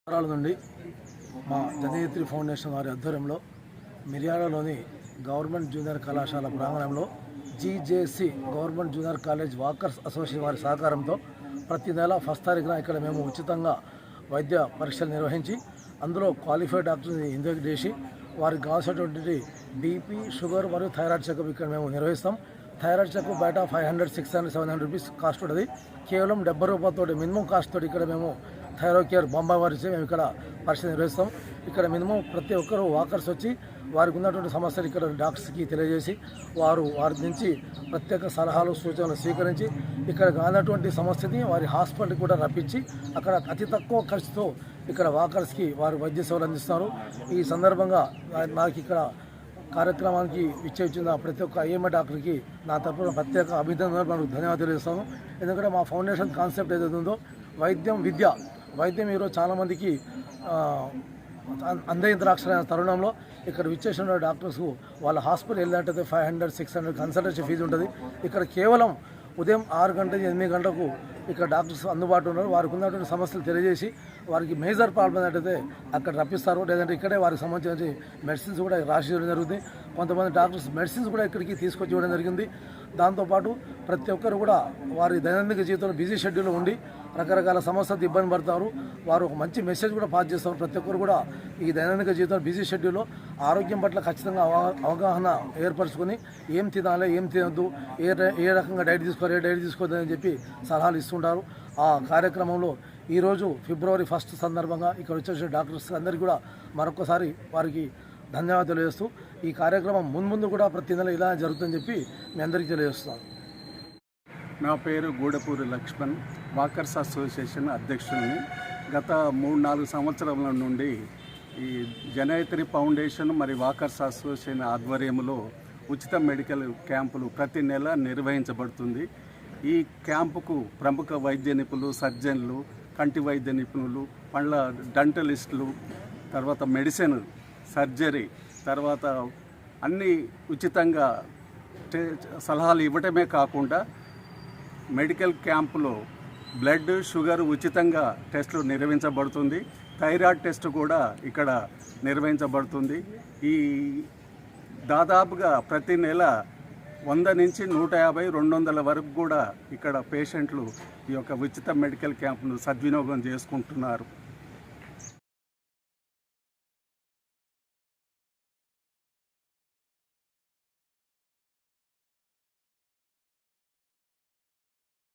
సంవత్సరాల నుండి మా జనయిత్రి ఫౌండేషన్ వారి ఆధ్వర్యంలో మిర్యాలలోని గవర్నమెంట్ జూనియర్ కళాశాల ప్రాంగణంలో GJC government junior college walkers association వారి సహకారంతో ప్రతి నెల ఫస్ట్ తారీఖున ఇక్కడ మేము ఉచితంగా వైద్య పరీక్షలు నిర్వహించి అందులో క్వాలిఫైడ్ డాక్టర్ని ఇంజెక్ట్ చేసి వారికి కావాల్సినటువంటి బీపీ షుగర్ మరియు థైరాయిడ్ చెకప్ ఇక్కడ మేము నిర్వహిస్తాం. థైరాయిడ్ చెకప్ బయట 500, 600, 700 రూపీస్ కాస్ట్ ఉంటుంది. కేవలం 70 రూపాయలతో మినిమం కాస్ట్ తోటి ఇక్కడ మేము థైరాయిడ్ కేర్ బొంబాయి వారిచే మేము ఇక్కడ పరీక్ష నిర్వహిస్తాం. ఇక్కడ మినిమం ప్రతి ఒక్కరు వాకర్స్ వచ్చి వారికి ఉన్నటువంటి సమస్యలు ఇక్కడ డాక్టర్స్కి తెలియజేసి వారి నుంచి ప్రత్యేక సలహాలు సూచనలు స్వీకరించి ఇక్కడ కానటువంటి సమస్యని వారి హాస్పిటల్కి కూడా రప్పించి అక్కడ అతి తక్కువ ఖర్చుతో ఇక్కడ వాకర్స్కి వారు వైద్య సేవలు అందిస్తున్నారు. ఈ సందర్భంగా నాకు ఇక్కడ కార్యక్రమానికి ఇచ్చిన ప్రతి ఒక్క ఐఎంఏ డాక్టర్కి నా తరఫున ప్రత్యేక అభినందనలు మనకు ధన్యవాదాలు తెలియజేస్తాను. ఎందుకంటే మా ఫౌండేషన్ కాన్సెప్ట్ ఏదైతే ఉందో వైద్యం ఈరోజు చాలామందికి అందేంద్రాక్షరైన తరుణంలో ఇక్కడ విచ్చేసిన డాక్టర్స్ వాళ్ళ హాస్పిటల్ వెళ్ళినట్టయితే 500, 600 కన్సల్టేషన్ ఫీజు ఉంటుంది. ఇక్కడ కేవలం ఉదయం 6 గంటల 8 గంటలకు ఇక్కడ డాక్టర్స్ అందుబాటులో ఉన్నారు. వారికి ఉన్నటువంటి సమస్యలు తెలియజేసి వారికి మేజర్ ప్రాబ్లం ఏంటంటే అక్కడ రప్పిస్తారు, లేదంటే ఇక్కడే వారికి సంబంధించిన మెడిసిన్స్ కూడా రాసి ఇవ్వడం జరుగుతుంది. కొంతమంది డాక్టర్స్ మెడిసిన్స్ కూడా ఇక్కడికి తీసుకొచ్చి ఇవ్వడం జరిగింది. దాంతోపాటు ప్రతి ఒక్కరు కూడా వారి దైనందిక జీవితంలో బిజీ షెడ్యూల్లో ఉండి రకరకాల సమస్యలతో ఇబ్బంది పడతారు. వారు ఒక మంచి మెసేజ్ కూడా పాస్ చేస్తారు. ప్రతి ఒక్కరు కూడా ఈ దైనందిక జీవితంలో బిజీ షెడ్యూల్లో ఆరోగ్యం పట్ల ఖచ్చితంగా అవగాహన ఏర్పరచుకొని ఏం తినాలి, ఏం తినద్దు, ఏ రకంగా డైట్ తీసుకోవద్దు అని చెప్పి సలహాలు ఇస్తుంటారు. ఆ కార్యక్రమంలో ఈరోజు ఫిబ్రవరి 1 సందర్భంగా ఇక్కడ వచ్చేసిన డాక్టర్స్ అందరికీ కూడా మరొకసారి వారికి ధన్యవాదాలు తెలియజేస్తూ ఈ కార్యక్రమం ముందు కూడా ప్రతి నెల ఇలా జరుగుతుందని చెప్పి మీ అందరికీ తెలియజేస్తున్నాను. నా పేరు గూడపూరి లక్ష్మణ్, వాకర్స్ అసోసియేషన్ అధ్యక్షుడిని. గత 3-4 సంవత్సరాల నుండి ఈ జనయిత్రి ఫౌండేషన్ మరియు వాకర్స్ అసోసియేషన్ ఆధ్వర్యంలో ఉచిత మెడికల్ క్యాంపులు ప్రతి నెల నిర్వహించబడుతుంది. ఈ క్యాంపుకు ప్రముఖ వైద్య నిపుణులు, సర్జన్లు, కంటి వైద్య నిపుణులు, పండ్ల డెంటలిస్టులు, తర్వాత మెడిసిన్, సర్జరీ, తర్వాత అన్నీ ఉచితంగా సలహాలు ఇవ్వటమే కాకుండా మెడికల్ క్యాంపులో బ్లడ్, షుగర్ ఉచితంగా టెస్టులు నిర్వహించబడుతుంది. థైరాయిడ్ టెస్ట్ కూడా ఇక్కడ నిర్వహించబడుతుంది. ఈ దాదాపుగా ప్రతి నెల 100 నుంచి 150, 200 వరకు కూడా ఇక్కడ పేషెంట్లు ఈ యొక్క ఉచిత మెడికల్ క్యాంపును సద్వినియోగం చేసుకుంటున్నారు.